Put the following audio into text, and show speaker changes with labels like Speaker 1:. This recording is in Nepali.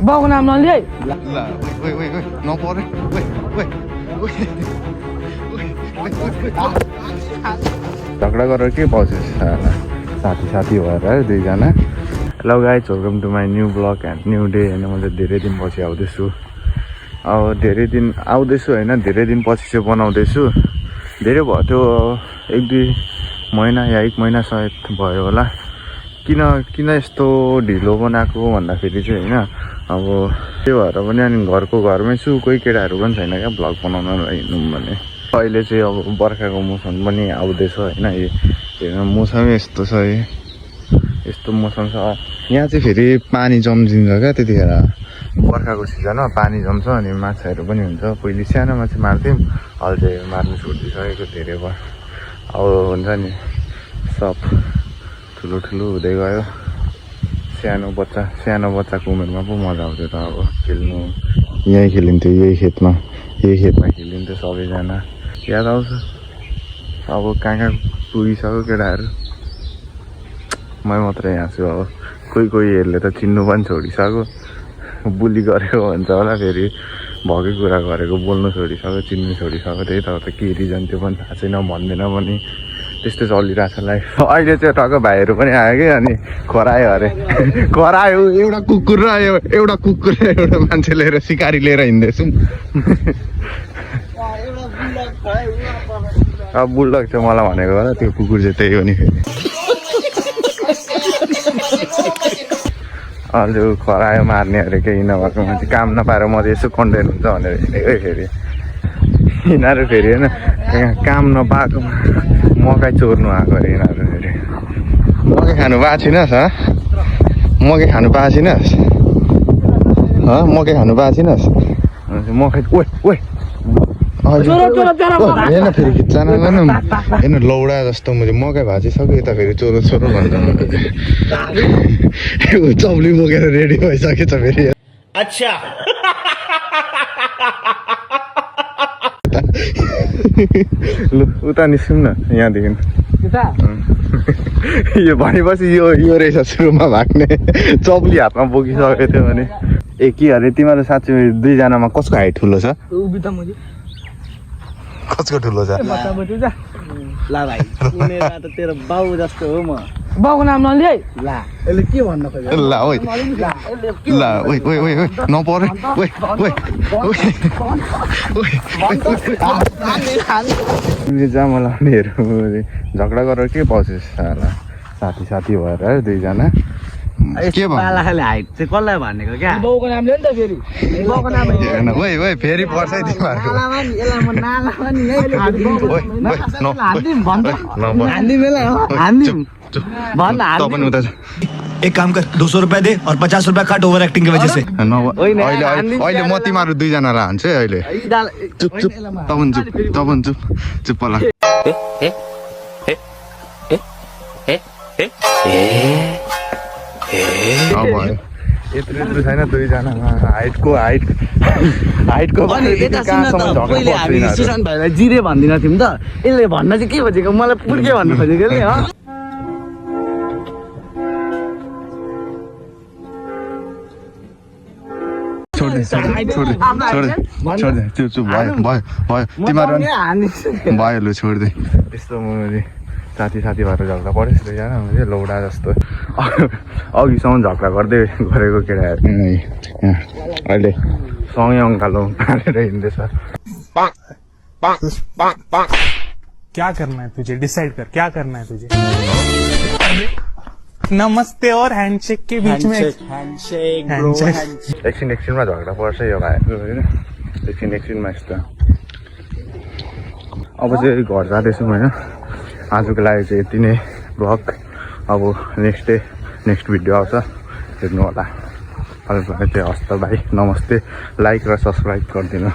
Speaker 1: बाउको नाम नलिए
Speaker 2: ल ओइ ओइ ओइ नपरे ओइ ओइ ओइ झगडा गरेर के बसेछ साथी भएर दुईजना। Hello guys, welcome to my new blog and new day. होइन म चाहिँ धेरै दिन पछि आउँदैछु। अब धेरै दिन आउँदैछु होइन, धेरै दिन पछि चाहिँ बनाउँदैछु। धेरै भयो त्यो 1-2 महिना या 1 महिना सायद भयो होला। किन यस्तो ढिलो बनाएको भन्दाखेरि चाहिँ होइन, अब त्यो भएर पनि अनि घरमै छु, कोही केटाहरू पनि छैन क्या भ्लग बनाउन हिँड्नु भने। अहिले चाहिँ अब बर्खाको मौसम पनि आउँदैछ होइन, हेर्नु मौसमै यस्तो छ, यस्तो मौसम छ। यहाँ चाहिँ फेरि पानी जम्जिन्छ क्या, त्यतिखेर बर्खाको सिजनमा पानी जम्छ अनि माछाहरू पनि हुन्छ। पहिले सानोमा चाहिँ मार्थ्यौँ, अहिले चाहिँ मार्नु छोडिदिइसकेको धेरै भयो। अब हुन्छ नि सब ठुलो हुँदै गयो। सानो बच्चाको उमेरमा पो मजा आउँथ्यो त अब खेल्नु। यहीँ खेलिन्थ्यो, यही खेतमा खेलिन्थ्यो सबैजना, याद आउँछ। अब कहाँ पुगिसक्यो केटाहरू, मै मात्रै यहाँ छु। अब कोहीहरूले त चिन्नु पनि छोडिसक्यो, बुली गरेको भन्छ होला, फेरि भएकै कुरा गरेको बोल्नु छोडिसक्यो, चिन्नु छोडिसक्यो। त्यही त के रिजन त्यो पनि थाहा छैन, भन्दैन पनि। त्यस्तो चलिरहेको छ लाइफ। अहिले चाहिँ टक्क भाइहरू पनि आयो कि, अनि खरायो अरे खरायो। एउटा कुकुर र एउटा मान्छे लिएर सिकारी लिएर हिँड्दैछौँ। अब बुलडग चाहिँ मलाई भनेको होला, त्यो कुकुर चाहिँ त्यही हो नि। अहिले खरायो मार्ने अरे केही नभएको मान्छे काम नपाएर म चाहिँ यसो कन्टेन्ट हुन्छ भनेर हिँडेकै। फेरि यिनीहरू फेरि होइन काम नपाएको मकै चोर्नु आएको अरे यिनीहरू। फेरि मकै खानु पाएको छैनस्? मकै खानु पाएको छैनस्? मकै खानु पाएको छैनस्? मकै हेर्न फेरि खिच्चा नगर्नु, हेर्न लौडा जस्तो मैले मकै भाजिसक्यो, यता फेरि चोरो भन्छ। चौली बोकेर रेडी भइसकेछ फेरि। अच्छा लु उता निस्कौँ न यहाँदेखि। यो भनेपछि यो रहेछ सुरुमा भाग्ने। चौली हातमा बोकिसकेको थियो भने। के अरे तिमीहरू साँच्चै दुईजनामा कसको हाइट ठुलो छ? कसको ठुलो छ?
Speaker 1: ला भाइ त तेरो बाउ जस्तो हो म। बाउको नाम नलिए ला, यसले के भन्न खोज्यो?
Speaker 2: ल ओइ नपरे ओइ जामा लाउनेहरू झगडा गरेर के बसेछ साथी भएर दुईजना। के
Speaker 1: भन्नु हाइट चाहिँ कसलाई भनेको क्या? बाउको नामले नि त फेरि बाउको नाम
Speaker 2: हेर्न ओइ फेरि पर्छ तिमीहरूको।
Speaker 3: एक काम कर 200 रुपए दे और 50 रुपए काट ओवर एक्टिंग की वजह से।
Speaker 2: अहिले म तिमीहरू दुईजनालाई हान्छु है अहिले। चुप होला। यत्रो छैन दुईजनामा हाइटको
Speaker 1: सुशान्त भाइलाई जिरे भन्दिन थियौँ त, यसले भन्न चाहिँ के खोजेको? मलाई पुर्के भन्न खोजेको नि।
Speaker 2: छोड्दे चुप भयो तिमीहरू भयो लु छोड्दे। त्यस्तो म साथी भएर झगडा परेछ दुईजना, लौडा जस्तो अघिसम्म झगडा गर्दै गरेको केटाहरू अहिले सँगै अङ्गालो पारेर हिँड्दैछ।
Speaker 4: क्या करना है तुझे? डिसाइड कर क्या करना है तुझे। नमस्ते और हैंडशेक के बीच में
Speaker 2: एकछिनमा झगडा पर्छ यो भाइहरू होइन, एकछिनमा यस्तो। अब चाहिँ घर जाँदैछौँ होइन। आजको लागि चाहिँ यति नै ब्लग। अब नेक्स्ट भिडियो आउँछ, हेर्नु होला। अरूलाई चाहिँ हस्त भाइ नमस्ते, लाइक र सब्सक्राइब गरिदिनु।